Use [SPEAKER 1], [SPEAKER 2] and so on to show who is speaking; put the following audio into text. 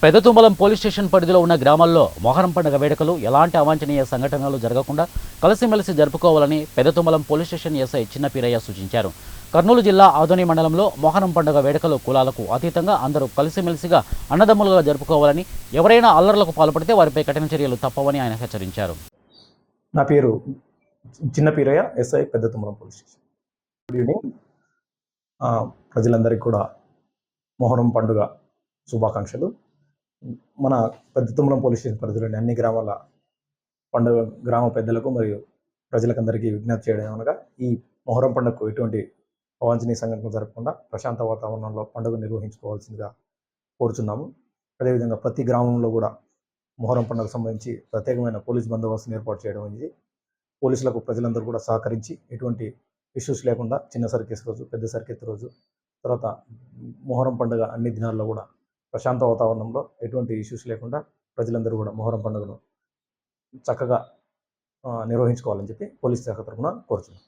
[SPEAKER 1] పెదతుమ్మలం police station పరిధిలో ఉన్న గ్రామాల్లో మొహరం పండుగ వేడుకలు ఎలాంటి అవాంఛనీయ సంఘటనలు జరగకుండా కలిసిమెలిసి జరుపుకోవాలని పెదతుమ్మలం పోలీస్ స్టేషన్ ఎస్ఐ చిన్నపీరయ్య సూచించారు. కర్నూలు జిల్లా ఆదోని మండలంలో మొహరం పండుగ వేడుకలు కులాలకు అతీతంగా అందరూ కలిసిమెలిసిగా అన్నదమ్ములుగా జరుపుకోవాలని, ఎవరైనా అల్లర్లకు పాల్పడితే వారిపై కఠిన చర్యలు తప్పవని ఆయన హెచ్చరించారు.
[SPEAKER 2] నా పేరు Chinnapeerayya, SI Peddathummalam police station. Good evening. ప్రజలందరికీ కూడా మొహరం పండుగ శుభాకాంక్షలు. మన పెద్దతుమ్మలం పోలీస్ స్టేషన్ పరిధిలోని అన్ని గ్రామాల పండుగ గ్రామ పెద్దలకు మరియు ప్రజలకందరికీ విజ్ఞప్తి చేయడం అనగా, ఈ మొహరం పండుగకు ఎటువంటి అవాంఛనీయ సంఘటనలు జరగకుండా ప్రశాంత వాతావరణంలో పండుగ నిర్వహించుకోవాల్సిందిగా కోరుచున్నాము. అదేవిధంగా ప్రతి గ్రామంలో కూడా మొహరం పండుగకు సంబంధించి ప్రత్యేకమైన పోలీస్ బందోబస్తును ఏర్పాటు చేయడం అనేది, పోలీసులకు ప్రజలందరూ కూడా సహకరించి ఎటువంటి ఇష్యూస్ లేకుండా చిన్న సర్కేస్ రోజు, పెద్ద సర్కెత్ రోజు, తర్వాత మొహరం పండుగ అన్ని దినాల్లో కూడా ప్రశాంత వాతావరణంలో ఎటువంటి ఇష్యూస్ లేకుండా ప్రజలందరూ కూడా మొహరం పండుగను చక్కగా నిర్వహించుకోవాలని చెప్పి పోలీస్ శాఖ తరఫున కోరుతున్నాం.